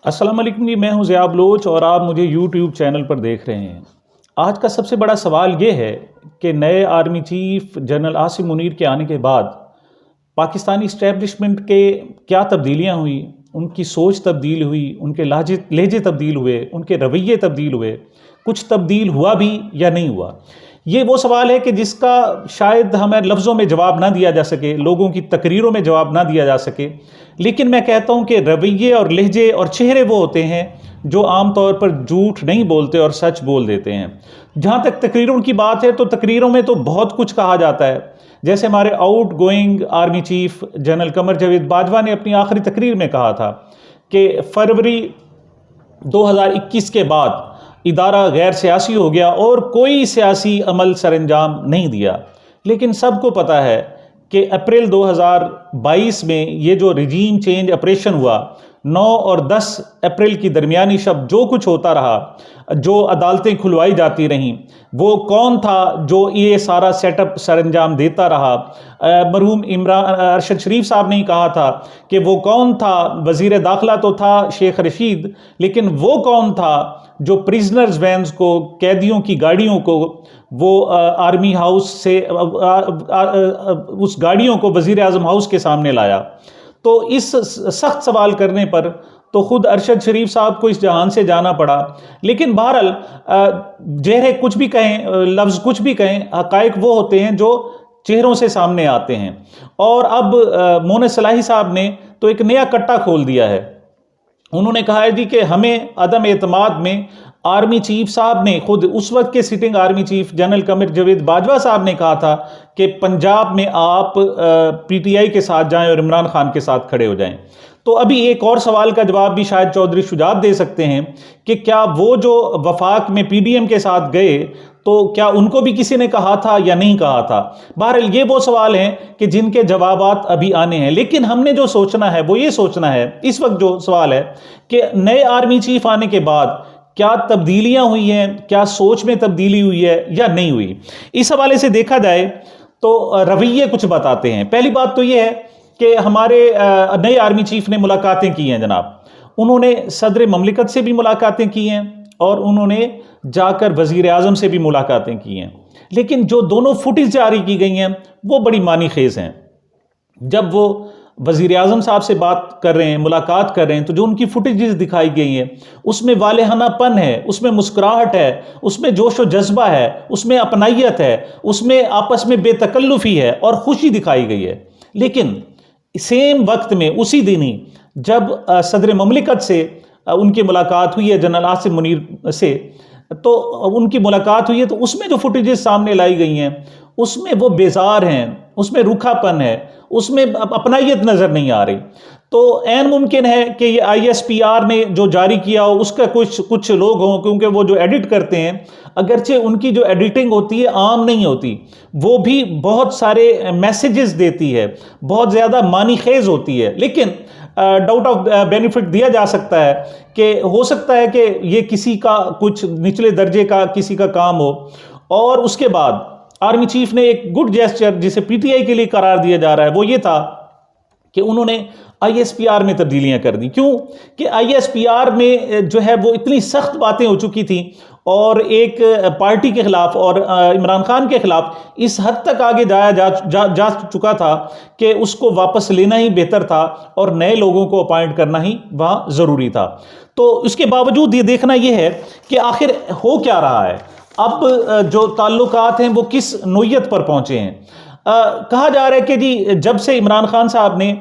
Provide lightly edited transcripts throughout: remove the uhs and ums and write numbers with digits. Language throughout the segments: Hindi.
अस्सलाम वालेकुम जी, मैं हूं ज़िया बलोच और आप मुझे यूट्यूब चैनल पर देख रहे हैं। आज का सबसे बड़ा सवाल ये है कि नए army chief general Asim Munir के आने के बाद पाकिस्तानी इस्टेब्लिशमेंट के क्या तब्दीलियां हुई, उनकी सोच तब्दील हुई, उनके लहजे तब्दील हुए, उनके रवैये तब्दील हुए, कुछ तब्दील हुआ भी या नहीं हुआ। ये वो सवाल है कि जिसका शायद हमें लफ्ज़ों में जवाब ना दिया जा सके, लोगों की तकरीरों में जवाब ना दिया जा सके, लेकिन मैं कहता हूँ कि रवैये और लहजे और चेहरे वो होते हैं जो आम तौर पर झूठ नहीं बोलते और सच बोल देते हैं। जहाँ तक तकरीरों की बात है तो तकरीरों में तो बहुत कुछ कहा जाता है। जैसे हमारे outgoing army chief general Qamar Javed Bajwa ने अपनी आखिरी तकरीर में कहा था कि फरवरी 2021 के बाद इदारा गैर सियासी हो गया और कोई सियासी अमल सरअंजाम नहीं दिया। लेकिन सबको पता है कि अप्रैल 2022 में ये जो रिजीम चेंज ऑपरेशन हुआ, 9 और 10 अप्रैल की दरमियानी शब जो कुछ होता रहा, जो अदालतें खुलवाई जाती रहीं, वो कौन था जो ये सारा सेटअप सरअंजाम देता रहा। मरहूम इमरान अरशद शरीफ साहब ने ही कहा था कि वो कौन था, वज़ीर दाखिला तो था शेख रशीद, लेकिन वो कौन था जो प्रिजनर्स वैन्स को, कैदियों की गाड़ियों को, वो आर्मी हाउस से उस गाड़ियों को वज़ीर आज़म हाउस के सामने लाया। तो इस सख्त सवाल करने पर तो ख़ुद अरशद शरीफ साहब को इस जहान से जाना पड़ा। लेकिन बहरहाल चेहरे कुछ भी कहें, लफ्ज़ कुछ भी कहें, हक़ाइक़ वो होते हैं जो चेहरों से सामने आते हैं। और अब मोहन सलाही साहब ने तो एक नया कट्टा खोल दिया है। उन्होंने कहा है जी कि हमें अदम एतमाद में आर्मी चीफ साहब ने, खुद उस वक्त के sitting army chief general Qamar Javed Bajwa साहब ने कहा था कि पंजाब में आप पीटीआई के साथ जाएं और इमरान खान के साथ खड़े हो जाएं। तो अभी एक और सवाल का जवाब भी शायद चौधरी शुजात दे सकते हैं कि क्या वो जो वफाक में पीडीएम के साथ गए तो क्या उनको भी किसी ने कहा था या नहीं कहा था। बहरहाल ये वो सवाल हैं कि जिनके जवाबात अभी आने हैं। लेकिन हमने जो सोचना है वो ये सोचना है, इस वक्त जो सवाल है कि नए आर्मी चीफ आने के बाद क्या तब्दीलियां हुई हैं, क्या सोच में तब्दीली हुई है या नहीं हुई। इस हवाले से देखा जाए तो रवैये कुछ बताते हैं। पहली बात तो ये है कि हमारे नए आर्मी चीफ ने मुलाकातें की हैं जनाब। उन्होंने सदर ममलिकत से भी मुलाकातें की हैं और उन्होंने जाकर वज़ीर आज़म से भी मुलाकातें की हैं। लेकिन जो दोनों फुटेज जारी की गई हैं वो बड़ी मानी खेज हैं। जब वो वज़ीर आज़म साहब से बात कर रहे हैं, मुलाकात कर रहे हैं, तो जो उनकी फुटेजेस दिखाई गई हैं उसमें वालेहानापन है, उसमें मुस्कुराहट है, उसमें जोश व जज्बा है, उसमें अपनाइयत है, उसमें आपस में बेतकल्लुफ़ी है और खुशी दिखाई गई है। लेकिन सेम वक्त में उसी दिन ही जब सदर ममलिकत से उनकी मुलाकात हुई है जनरल आसिम मुनीर से, तो उनकी मुलाकात हुई है तो उसमें जो फुटेजेस सामने लाई गई हैं उसमें वो बेजार हैं, उसमें रूखापन है, उसमें अपनाइयत नज़र नहीं आ रही। तो ऐन मुमकिन है कि ये ISPR ने जो जारी किया हो उसका कुछ लोग हों, क्योंकि वो जो एडिट करते हैं, अगरचे उनकी जो एडिटिंग होती है आम नहीं होती, वो भी बहुत सारे मैसेजेस देती है, बहुत ज़्यादा मानी खेज होती है। लेकिन डाउट ऑफ बेनिफिट दिया जा सकता है कि हो सकता है कि ये किसी का कुछ निचले दर्जे का किसी का काम हो। और उसके बाद आर्मी चीफ ने एक गुड जेस्चर जिसे पीटीआई के लिए करार दिया जा रहा है वो ये था कि उन्होंने ISPR में तब्दीलियां कर दी। क्यों कि ISPR में जो है वो इतनी सख्त बातें हो चुकी थी और एक पार्टी के खिलाफ और इमरान खान के खिलाफ इस हद तक आगे जा चुका था कि उसको वापस लेना ही बेहतर था और नए लोगों को अपॉइंट करना ही वहाँ ज़रूरी था। तो इसके बावजूद ये देखना ये है कि आखिर हो क्या रहा है, अब जो ताल्लुकात हैं वो किस नोयत पर पहुँचे हैं। कहा जा रहा है कि जी जब से इमरान खान साहब ने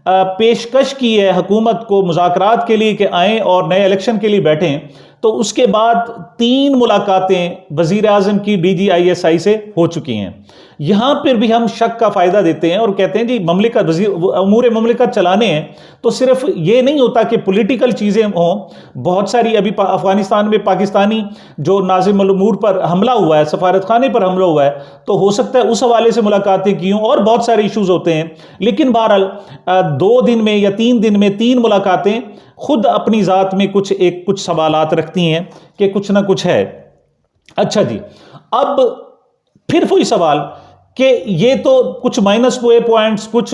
पेशकश की है हुकूमत को मुज़ाकरात के लिए कि आएँ और नए इलेक्शन के लिए बैठें, तो उसके बाद 3 मुलाकातें वज़ीर आज़म की DGISI से हो चुकी हैं। यहाँ पर भी हम शक का फ़ायदा देते हैं और कहते हैं जी ममलिकत अमूर ममलिकत चलाने हैं तो सिर्फ ये नहीं होता कि पॉलिटिकल चीज़ें हों, बहुत सारी अभी अफ़गानिस्तान में पाकिस्तानी जो नाज़िम अल-उमूर पर हमला हुआ है, सफारत खाने पर हमला हुआ है, तो हो सकता है उस हवाले से मुलाकातें की हों और बहुत सारे इशूज़ होते हैं। लेकिन बहरहाल 2 दिन में या 3 दिन में 3 मुलाकातें खुद अपनी ज़ात में कुछ सवालात रखती हैं कि कुछ ना कुछ है। अच्छा जी, अब फिर वही सवाल कि ये तो कुछ माइनस हुए पॉइंट्स, कुछ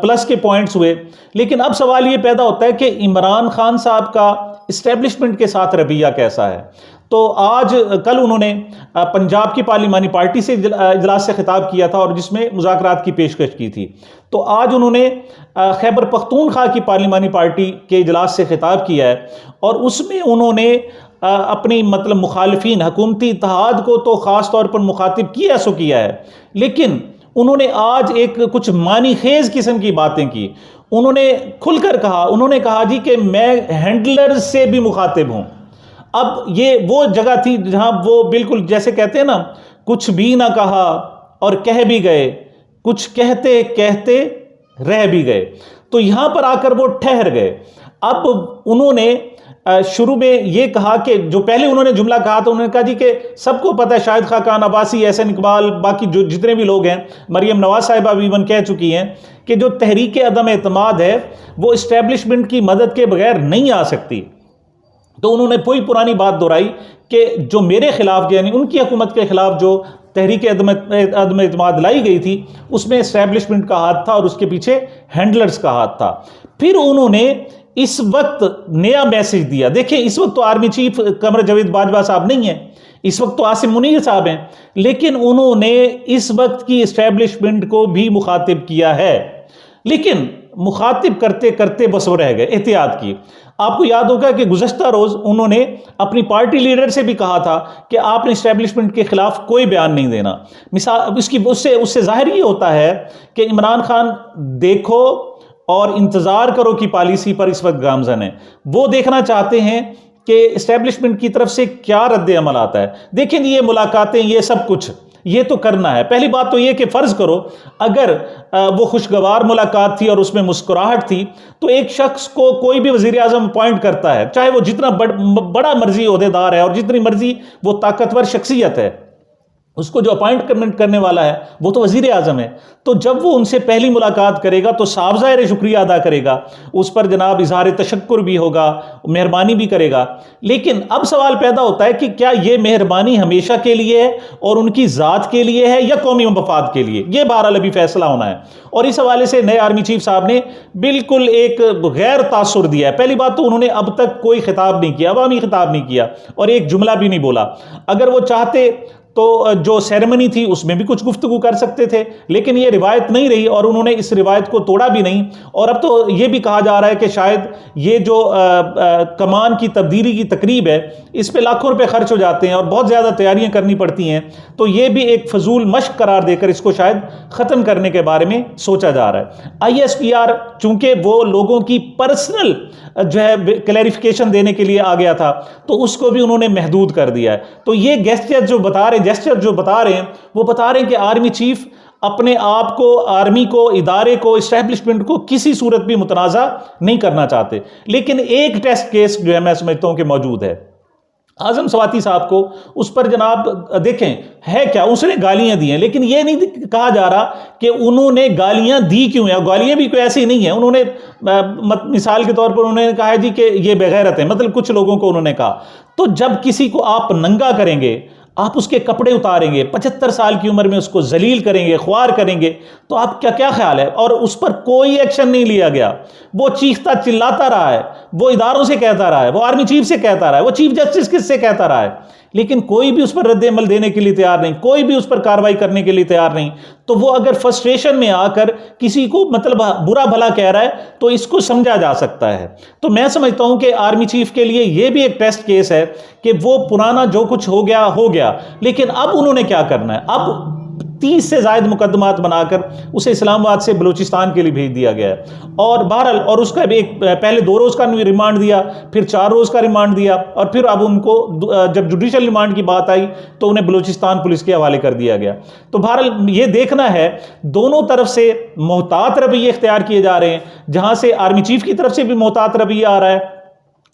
प्लस के पॉइंट्स हुए, लेकिन अब सवाल ये पैदा होता है कि इमरान खान साहब का इस्टेब्लिशमेंट के साथ रवैया कैसा है। तो आज कल उन्होंने पंजाब की पार्लिमानी पार्टी से इजलास से खिताब किया था और जिसमें मुज़ाकरात की पेशकश की थी। तो आज उन्होंने खैबर पख्तूनख्वा की पार्लिमानी पार्टी के इजलास से खिताब किया है और उसमें उन्होंने अपनी मतलब मुखालिफिन हुकूमती इत्तेहाद को तो ख़ास तौर पर मुखातिब किया सो किया है, लेकिन उन्होंने आज एक कुछ मानी खेज किस्म की बातें की। उन्होंने खुलकर कहा, उन्होंने कहा जी कि मैं हैंडलर से भी मुखातिब हूं। अब ये वो जगह थी जहां वो बिल्कुल जैसे कहते हैं ना, कुछ भी ना कहा और कह भी गए, कुछ कहते कहते रह भी गए। तो यहां पर आकर वो ठहर गए। अब उन्होंने शुरू में ये कहा कि जो पहले उन्होंने जुमला कहा तो उन्होंने कहा जी कि सबको पता है शाहिद खाकान अब्बासी, एहसन इकबाल, बाकी जो जितने भी लोग हैं, मरियम नवाज साहिबा भी इवन कह चुकी हैं कि जो तहरीक अदम एतमाद है वो इस्टेब्लिशमेंट की मदद के बगैर नहीं आ सकती। तो उन्होंने वही पुरानी बात दोहराई कि जो मेरे खिलाफ यानी उनकी हुकूमत के खिलाफ जो तहरीक अदम एतमाद लाई गई थी उसमें इस्टेब्लिशमेंट का हाथ था और उसके पीछे हैंडलर्स का हाथ था। फिर उन्होंने इस वक्त नया मैसेज दिया। देखिए, इस वक्त तो आर्मी चीफ कमर जावेद बाजवा साहब नहीं है, इस वक्त तो आसिम मुनीर साहब हैं, लेकिन उन्होंने इस वक्त की इस्टेब्लिशमेंट को भी मुखातिब किया है। लेकिन मुखातिब करते करते बस वो रह गए। एहतियात की, आपको याद होगा कि गुज़श्ता रोज़ उन्होंने अपनी पार्टी लीडर से भी कहा था कि आपने इस्टेब्लिशमेंट के खिलाफ कोई बयान नहीं देना। मिसाल इसकी उससे जाहिर ये होता है कि इमरान खान देखो और इंतज़ार करो की पॉलिसी पर इस वक्त गामजन है। वो देखना चाहते हैं कि इस्टेब्लिशमेंट की तरफ से क्या रद्द अमल आता है। देखें, ये मुलाकातें, ये सब कुछ ये तो करना है। पहली बात तो ये कि फ़र्ज़ करो अगर वो खुशगवार मुलाकात थी और उसमें मुस्कुराहट थी, तो एक शख्स को कोई भी वज़ीर आज़म अपॉइंट करता है, चाहे वो जितना बड़ा मर्जी ओहदेदार है और जितनी मर्जी वो ताकतवर शख्सियत है, उसको जो अपॉइंटमेंट करने वाला है वो तो वज़ीर आज़म है। तो जब वो उनसे पहली मुलाकात करेगा तो साफ ज़ाहिर शुक्रिया अदा करेगा, उस पर जनाब इज़हार तशक्कुर भी होगा, मेहरबानी भी करेगा। लेकिन अब सवाल पैदा होता है कि क्या ये मेहरबानी हमेशा के लिए है और उनकी ज़ात के लिए है या कौमी मफाद के लिए, ये बहरहाल अभी फैसला होना है। और इस हवाले से नए आर्मी चीफ साहब ने बिल्कुल एक गैर तासुर दिया है। पहली बात तो उन्होंने अब तक कोई खिताब नहीं किया, अवामी खिताब नहीं किया और एक जुमला भी नहीं बोला। अगर वो चाहते तो जो सेरेमनी थी उसमें भी कुछ गुफ्तगू कर सकते थे, लेकिन ये रिवायत नहीं रही और उन्होंने इस रिवायत को तोड़ा भी नहीं। और अब तो ये भी कहा जा रहा है कि शायद ये जो कमान की तब्दीली की तकरीब है इस पे लाखों रुपए खर्च हो जाते हैं और बहुत ज़्यादा तैयारियां करनी पड़ती हैं, तो ये भी एक फजूल मश्क करार देकर इसको शायद ख़त्म करने के बारे में सोचा जा रहा है। ISPR चूंकि वो लोगों की पर्सनल जो है क्लैरिफिकेशन देने के लिए आ गया था, तो उसको भी उन्होंने महदूद कर दिया है। तो ये गेस्चर जो बता रहे हैं वो बता रहे हैं कि आर्मी चीफ अपने आप को, आर्मी को, इदारे को, इस्टेब्लिशमेंट को किसी सूरत भी मुतनाज़ा नहीं करना चाहते। लेकिन एक टेस्ट केस जो है मैं समझता हूं कि मौजूद है आजम सवाती साहब को, उस पर जनाब देखें है क्या, उसने गालियां दी हैं, लेकिन यह नहीं कहा जा रहा कि उन्होंने गालियां दी क्यों है। गालियां भी कोई ऐसी नहीं है, उन्होंने मिसाल के तौर पर उन्होंने कहा है जी कि ये बेगैरत है, मतलब कुछ लोगों को उन्होंने कहा। तो जब किसी को आप नंगा करेंगे, आप उसके कपड़े उतारेंगे, 75 साल की उम्र में उसको जलील करेंगे, ख्वार करेंगे, तो आप क्या ख्याल है। और उस पर कोई एक्शन नहीं लिया गया। वो चीखता चिल्लाता रहा है, वो इदारों से कहता रहा है, वो आर्मी चीफ से कहता रहा है, वो चीफ जस्टिस किससे कहता रहा है, लेकिन कोई भी उस पर रद्द अमल देने के लिए तैयार नहीं, कोई भी उस पर कार्रवाई करने के लिए तैयार नहीं। तो वो अगर फ्रस्ट्रेशन में आकर किसी को मतलब बुरा भला कह रहा है तो इसको समझा जा सकता है। तो मैं समझता हूं कि आर्मी चीफ के लिए यह भी एक टेस्ट केस है कि वो पुराना जो कुछ हो गया, लेकिन अब उन्होंने क्या करना है। अब 30 से ज़ायद मुकदमात बनाकर उसे इस्लामाबाद से बलूचिस्तान के लिए भेज दिया गया है। और बहरहाल और उसका एक पहले 2 रोज़ का रिमांड दिया, फिर 4 रोज़ का रिमांड दिया, और फिर अब उनको जब जुडिशल रिमांड की बात आई तो उन्हें बलूचिस्तान पुलिस के हवाले कर दिया गया। तो बहरहाल ये देखना है, दोनों तरफ से मोहतात रवैये इख्तियार किए जा रहे हैं, जहाँ से आर्मी चीफ की तरफ से भी मोहतात रवैया आ रहा है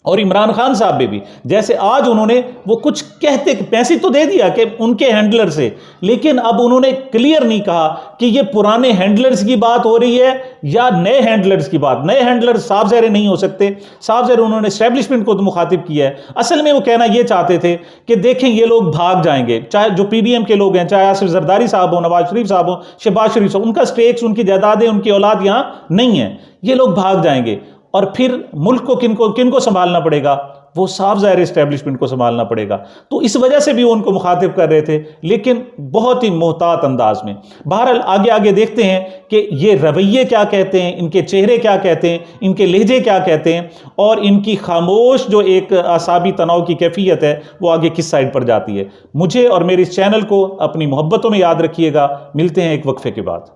और इमरान खान साहब भी जैसे आज उन्होंने वो कुछ कहते पैसे तो दे दिया कि उनके हैंडलर से, लेकिन अब उन्होंने क्लियर नहीं कहा कि ये पुराने हैंडलर्स की बात हो रही है या नए हैंडलर्स की बात। नए हैंडलर्स साफ ज़ाहिर नहीं हो सकते, साफ ज़ाहिर उन्होंने एस्टेब्लिशमेंट को तो मुखातिब किया है। असल में वो कहना ये चाहते थे कि देखें ये लोग भाग जाएंगे, चाहे जो PDM के लोग हैं, चाहे आसिफ जरदारी साहब हो, नवाज शरीफ साहब हो, शहबाज शरीफ साहब, उनका स्टेक्स, उनकी जायदादें, उनकी औलाद यहाँ नहीं है, ये लोग भाग जाएंगे और फिर मुल्क को किनको संभालना पड़ेगा, वो साफ ज़ाहिर इस्टेब्लिशमेंट को संभालना पड़ेगा। तो इस वजह से भी वो उनको मुखातिब कर रहे थे, लेकिन बहुत ही मोहतात अंदाज में। बहरहाल आगे आगे देखते हैं कि ये रवैये क्या कहते हैं, इनके चेहरे क्या कहते हैं, इनके लहजे क्या कहते हैं, और इनकी खामोश जो एक आसाबी तनाव की कैफियत है वो आगे किस साइड पर जाती है। मुझे और मेरे इस चैनल को अपनी मोहब्बतों में याद रखिएगा। मिलते हैं एक वक्फे के बाद।